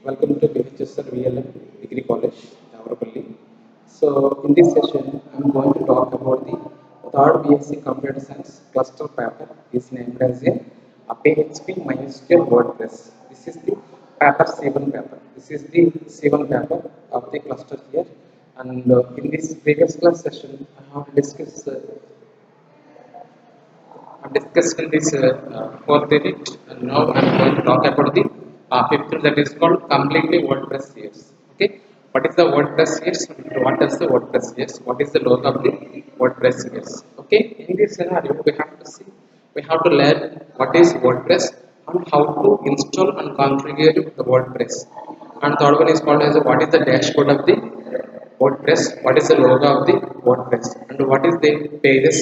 Welcome to BHSR VLM Degree College, Navarapalli. So, in this session, I'm going to talk about the third BSc Computer Science cluster paper is named as a PHP Mysql WordPress. This is the paper C1 paper. This is the C1 paper of the cluster here. And in this previous class session, I have discussed in this fourth unit, and now I'm going to talk about the fifth that is called completely WordPress CSS. Okay, what is the WordPress CSS? What is the WordPress CSS? What is the logo of the WordPress CSS? Okay, in this scenario, we have to learn what is WordPress and how to install and configure the WordPress. And third one is called as what is the dashboard of the WordPress, what is the logo of the WordPress, and what is the pages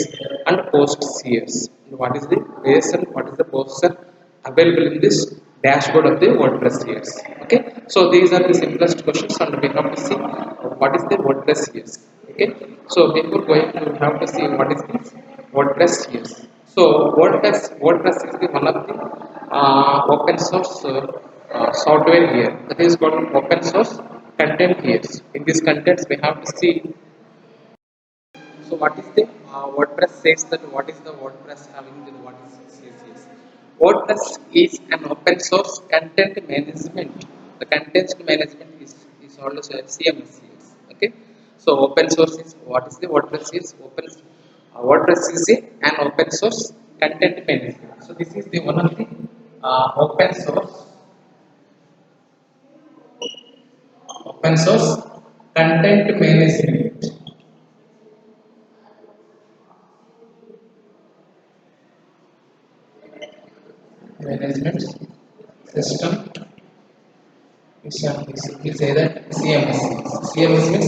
and posts here, and what is the pages and what is the posts are available in this dashboard of the WordPress here. Okay, so these are the simplest questions, and we have to see what is the WordPress here. Okay, so before going, we have to see what is this WordPress here. So WordPress is the one of the open source software here, that is called open source content here. In this contents we have to see, so what is the WordPress says that what is the WordPress having the what is CSS. WordPress is an open source content management. The content management is always a CMS here. Okay, so open source is what is the WordPress is open. WordPress is an open source content management. So this is the one of the open source content management system. We say that CMS. CMS means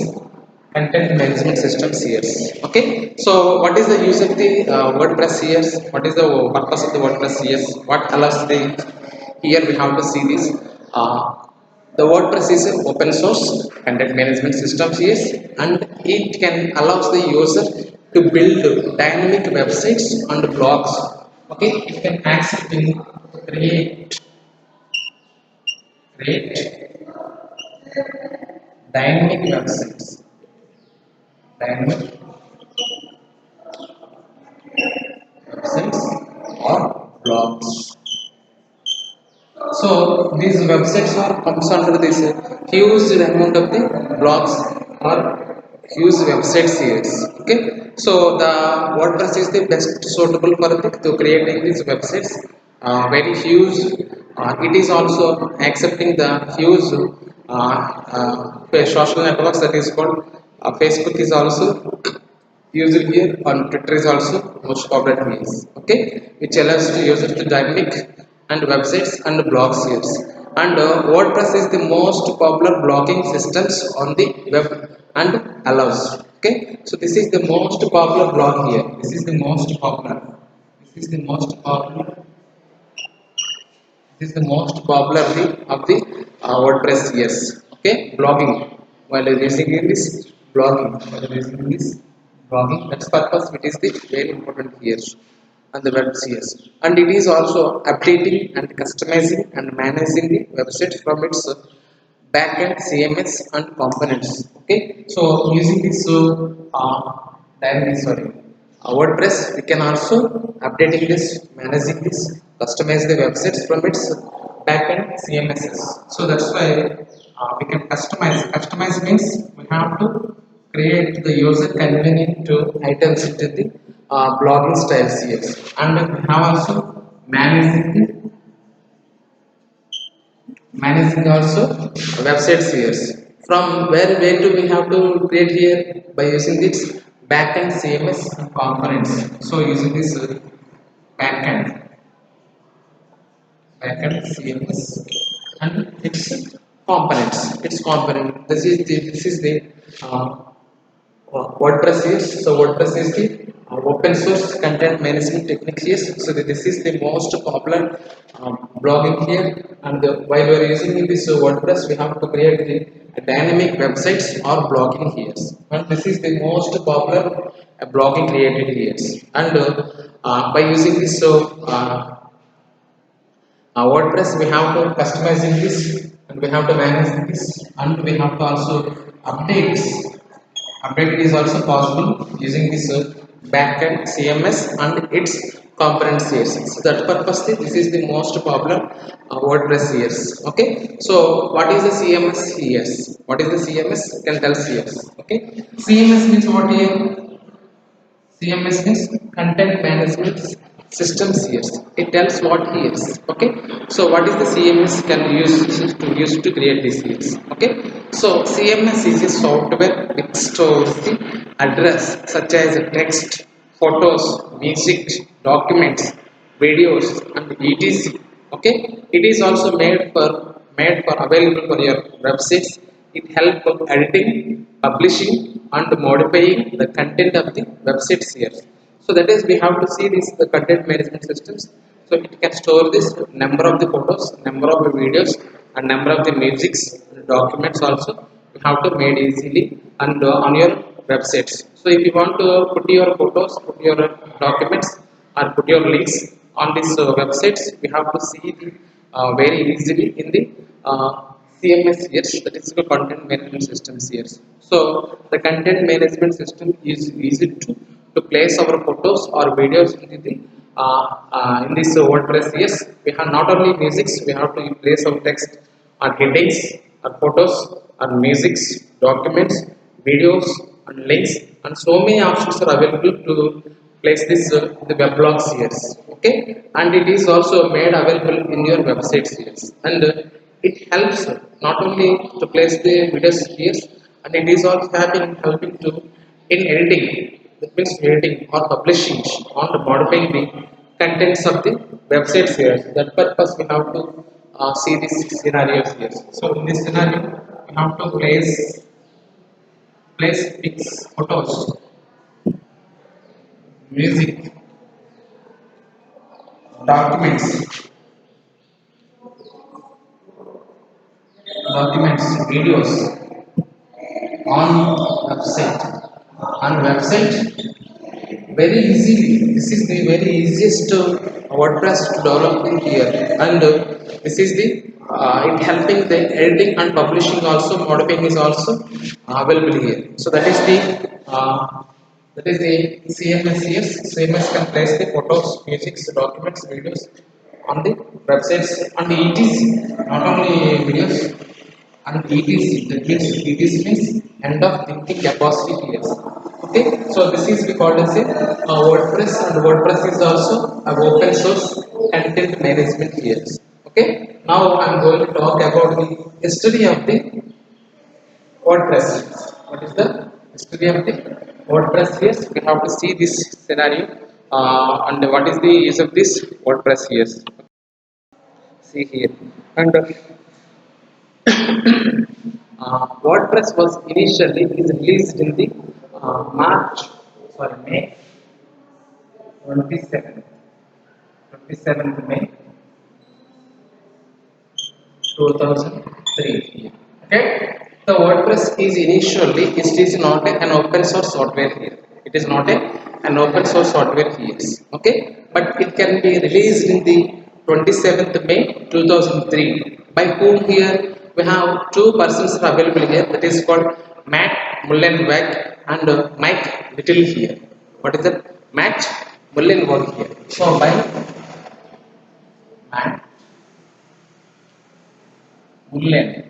content management system CS. Okay, so what is the use of the WordPress CS? What is the purpose of the WordPress CS? What allows the here we have to see this. uh, the WordPress is an open source content management system CS, and it can allows the user to build dynamic websites and blogs. Okay, it can accept in create dynamic websites, dynamic websites or blogs. So these websites are comes under this huge amount of the blogs or huge websites here. Okay, so the WordPress is the best suitable for to creating these websites. Very huge. It is also accepting the huge social networks, that is called Facebook is also used here, on Twitter is also most popular means. Okay, which allows to users to dynamic and websites and blogs here. And WordPress is the most popular blogging systems on the web and allows. Okay, so this is the most popular blog here. This is the most popular. This is the most popular. This is the most popular of the WordPress. Yes. Okay, blogging. While using in this blogging, that's purpose. It is the very important here, and the web CS, and it is also updating and customizing and managing the website from its backend CMS and components. Okay, so using this WordPress, we can also updating this, managing this, customize the websites from its backend CMSs. So that's why we can customize. Customize means we have to create the user convenient to items into the blogging style CS, and we have also managing the managing also websites here. From where do we have to create here? By using this backend CMS components. So using this backend CMS and its components. Its component. This is the uh, WordPress is. So WordPress is the open source content management technique here. So this is the most popular blogging here. And while we are using this WordPress, we have to create the dynamic websites or blogging here. And this is the most popular blogging created here. And by using this WordPress we have to customizing this, and we have to manage this, and we have to also update. Update is also possible using this backend CMS and its component CSS. So that purpose this is the most popular WordPress CSS. Okay. So what is the CMS? Yes. What is the CMS? Can tell CS. Okay. CMS means what here? CMS means content management system CS. It tells what he is. Okay. So what is the CMS can use to create this CS? Okay. So CMS is a software which stores the address such as text, photos, music, documents, videos, and etc. Okay. It is also made for available for your websites. It helps of editing, publishing, and modifying the content of the websites here. So that is we have to see this the content management systems. So it can store this number of the photos, number of the videos, and number of the musics, documents also. You have to made easily and on your websites. So if you want to put your photos, put your documents, or put your links on these websites, we have to see the very easily in the CMS here, that is the content management systems here. So the content management system is easy to place our photos or videos in this WordPress. Yes, we have not only musics, we have to place our text or headings or photos or musics, documents, videos, and links, and so many options are available to place this the web blogs here. Okay, and it is also made available in your websites here, and it helps not only to place the videos here, and it is also helping to in editing, that means editing or publishing or modifying the contents of the websites here. That purpose we have to see these scenarios here. So in this scenario we have to place pics, photos, music, documents, videos on website. On website, very easily. This is the very easiest WordPress to develop in here, and this is the it helping the editing and publishing also, modifying is also available here. So that is the CMS here. CMS can place the photos, music, documents, videos on the websites, and etc. Not only videos, and etc. That means etc means end of thinking capacity here. Okay, so this is we call as a WordPress, and WordPress is also an open source content management here. Okay, now I am going to talk about the history of the WordPress. What is the history of the WordPress here? We have to see this scenario, and what is the use of this WordPress here. See here, and WordPress was initially is released in the May 27th, 27th May 2003. Okay, the WordPress is initially it is not an open source software here. It is not an open source software here. Okay, but it can be released in the 27th May 2003. By whom here? We have two persons are available here. That is called Matt Mullenweg and Mike Little here. What is that? Matt Mullenweg here. So by Matt Mullen,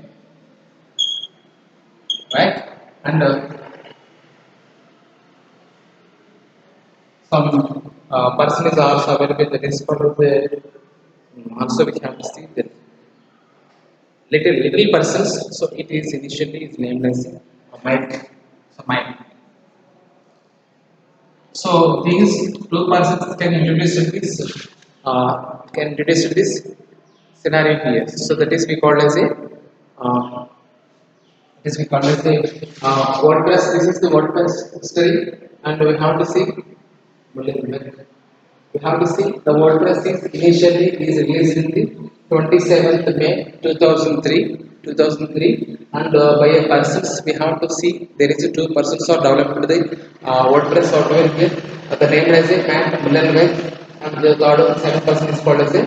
right? And some person is also available. That is called the also we have to see that little persons. So it is initially is named as Mike. So Mike. So these two persons can introduce this scenario here. So that is we call as a WordPress. This is the WordPress history, and we have to see. We have to see the WordPress is initially is released in the 27th May 2003, and by a persons we have to see there is a two persons are developed the WordPress software here. The name is a Matt Mullenweg, and the third second person is called as a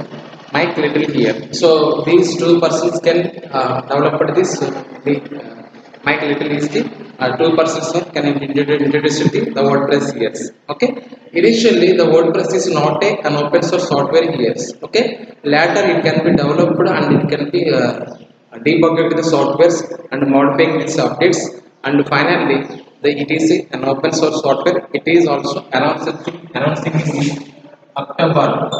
Mike Little here. So these two persons can develop this. Mike Little is the two persons who can introduce the WordPress here. Okay. Initially, the WordPress is not an open source software here. Okay. Later, it can be developed and it can be debugged the softwares and modifying its updates. And finally, it is an open source software. It is also announcing in October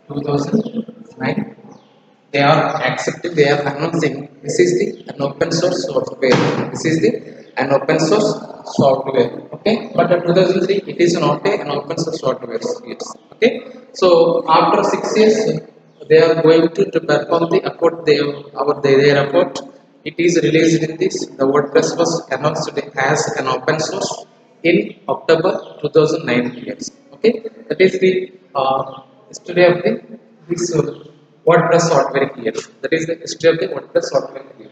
2009. They are accepting, they are announcing this is the an open source software. This is the an open source software. Okay, but in 2003 it is not an open source software. Yes. Okay, so after 6 years they are going to perform the effort their effort. It is released in this. The WordPress was announced as an open source in October 2009 years. Okay, that is the history of the this WordPress software here. That is the history of the WordPress software here.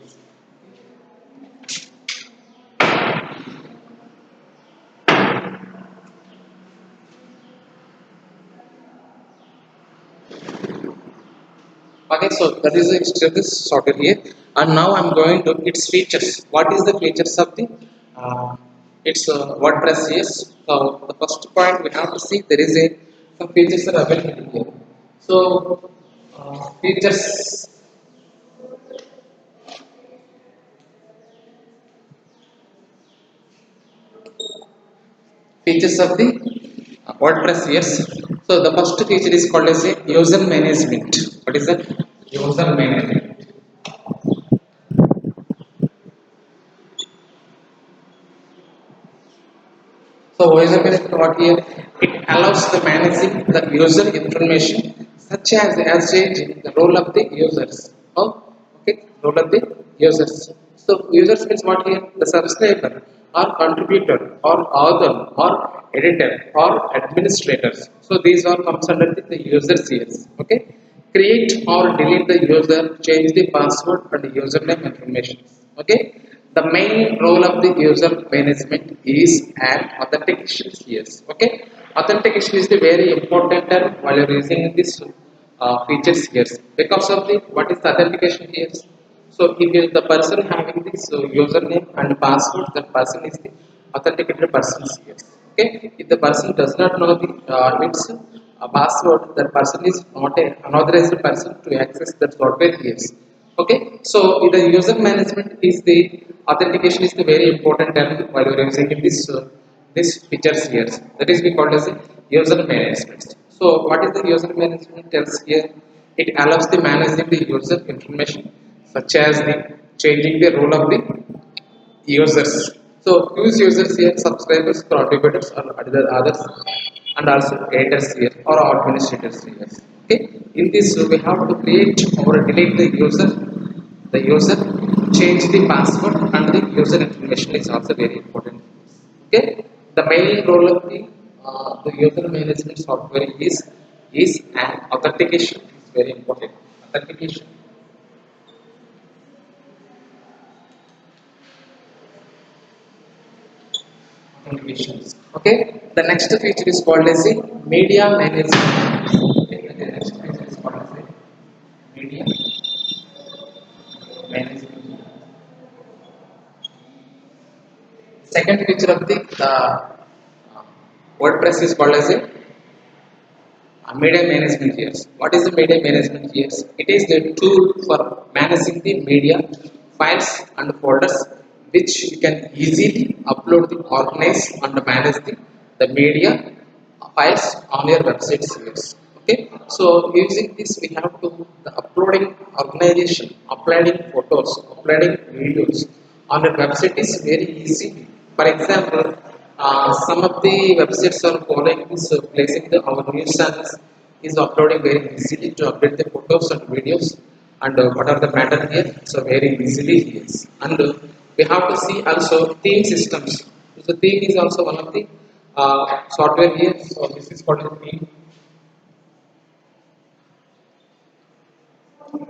Okay, so that is the history of this software here. And now I'm going to its features. What is the features of the it's WordPress here? So the first point we have to see there is a some features are available here. So features of the WordPress here. So the first feature is called as a user management. What is that? User management. So user management what here? It allows the managing the user information such as changing the role of the users. Oh, okay, role of the users. So users means what here? The subscriber or contributor or author or editor or administrators. So these all comes under the users here. Okay. Create or delete the user, change the password and username information. Okay. The main role of the user management is an authentication here. Okay. Authentication is the very important term while you're using this features here. Because of the what is the authentication here? So if is the person having this username and password, that person is the authenticated person here. Okay. If the person does not know the its password, that person is not a unauthorized person to access that software here. Okay, so the user management is the authentication is the very important term while you are using in this features here. That is we call as a user management. So what is the user management tells here? It allows the managing the user information such as the changing the role of the users. So use users here, subscribers, contributors, or others, and also editors here or administrators here. Okay. In this, we have to create or delete the user, change the password, and the user information is also very important. Okay. The main role of the user management software is an authentication. Is very important. Authentication. Authentications. Okay. The next feature is called as a media management. Okay. The next feature is called as a media management. Second feature of the WordPress is called as a media management here. What is the media management here? It is the tool for managing the media files and folders which you can easily upload the organize and manage the media files on your websites here. Okay, so using this we have to the uploading organization, uploading photos, uploading videos on the website is very easy. For example, some of the websites are following this placing the our news channels is uploading very easily to update the photos and videos and what are the matter here. So very easily yes. And we have to see also theme systems. So theme is also one of the software here. So this is called a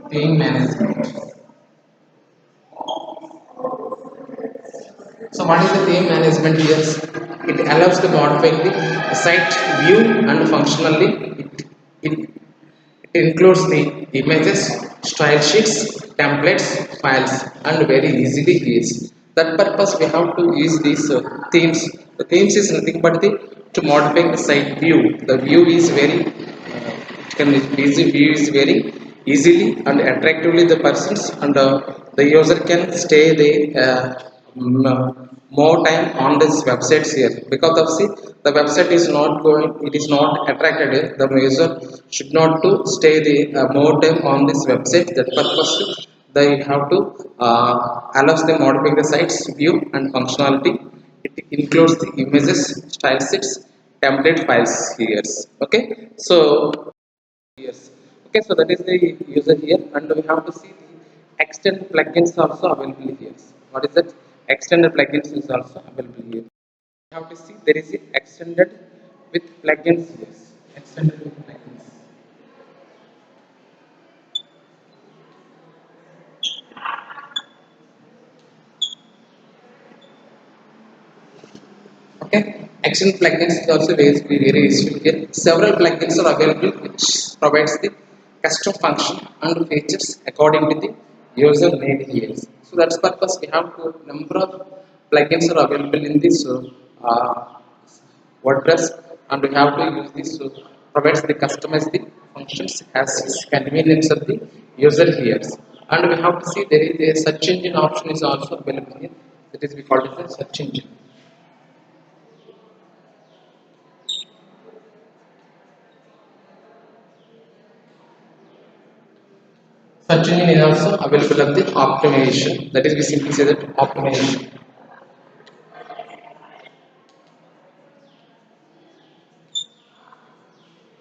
theme management. So what is the theme management here? It allows the modifying the site view and functionally it, it includes the images, style sheets, templates, files, and very easily use. That purpose we have to use these themes. The themes is nothing but the to modify the site view. The view is very can easy view is very easily and attractively the persons and the user can stay there more time on this websites here because of see the website is not going it is not attracted the user should not to stay the more time on this website that purpose they have to allows them modifying the sites view and functionality. It includes the images style sheets template files here. Okay, so yes. Okay, so that is the user here, and we have to see the extend plugins also available here. What is that? Extended plugins is also available here. We have to see there is a extended with plugins. Yes, extended with plugins. Okay, action plugins is also very useful here. Several plugins are available which provides the custom function and features according to the user need here. So that's purpose we have to number of plugins are available in this WordPress and we have to use this to provides the customize the functions as is convenience of the user here. And we have to see there is a search engine option is also available here. That is we call it the search engine. Search engine is also available of the optimization. That is, we simply say that optimization.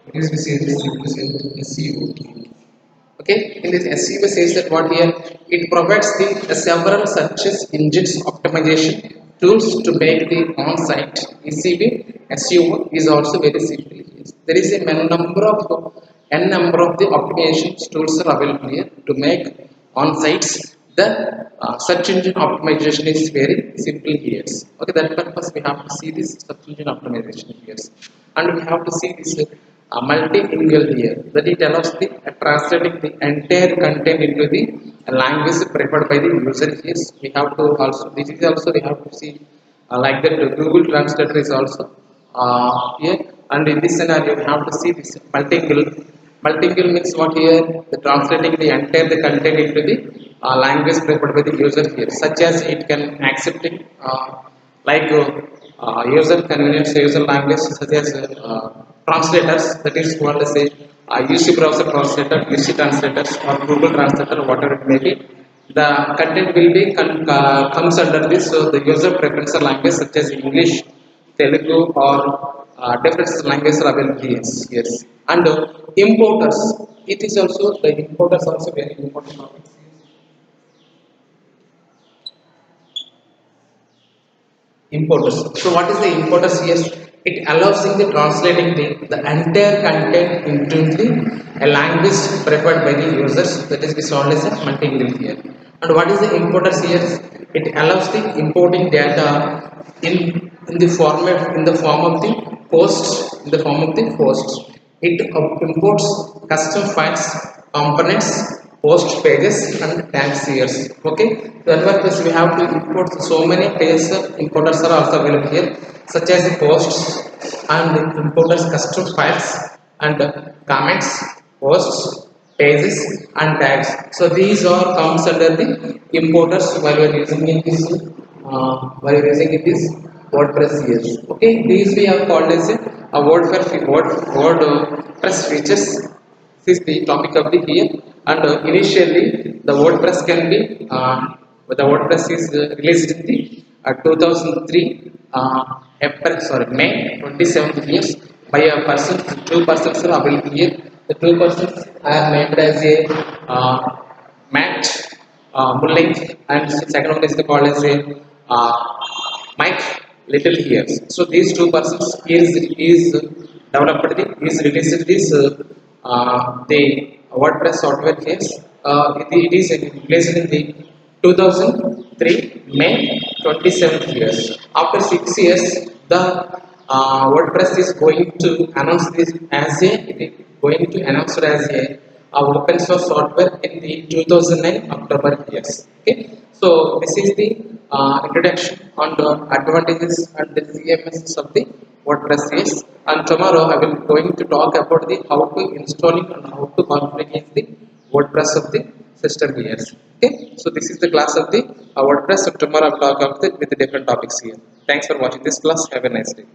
It is we say this simply say that SEO. Okay, in this SEO says that what here it provides the several searches engines optimization tools to make the on-site ECB SEO is also very simple. There is a number of the optimization tools are available here to make on sites the search engine optimization is very simple here. Okay, that purpose we have to see this search engine optimization here, and we have to see this multilingual here that it allows the translating the entire content into the language preferred by the user here. We have to also this is also we have to see like that Google Translator is also here, and in this scenario we have to see this multilingual. Multilingual means what here? The translating the entire the content into the language preferred by the user here, such as it can accepting like user convenience user language such as translators that is called as a UC browser translator, UC translators or Google Translator, whatever it may be. The content will be comes under this so the user preference language such as English, Telugu or different languages are available here. Yes, and importers. It is also the importers also very important topic. Importers. So what is the importers? Yes, it allows in the translating the entire content into the a language preferred by the users. That is we called as a multilingual here. And what is the importers here? It allows the importing data in the format in the form of the posts in the form of the posts. It imports custom files, components, post pages and tags here. Okay, that purpose we have to import so many pages importers are also available here such as the posts and the importers custom files and comments, posts, pages and tags. So these all comes under the importers while we are using in this while using in this WordPress here. Okay, these we have called as a WordPress features. This is the topic of the here, and initially the WordPress can be the WordPress is released in the 2003 April sorry May 27th years by a person. Two persons are available here. The two persons are named as a Matt Mulling, and second one is called as a uh, Mike Little here. So these two persons is developed the is released this the WordPress software case. It is released in the 2003 May 27th years. After 6 years, The WordPress is going to announce this as a it is going to announce it as a open source software in the 2009 October years. Okay, so this is the introduction on the advantages and the CMS of the WordPress is. And tomorrow I will going to talk about the how to installing and how to configure the WordPress of the system here. Okay, so this is the class of the WordPress. So tomorrow I'll talk about it with the different topics here. Thanks for watching this class. Have a nice day.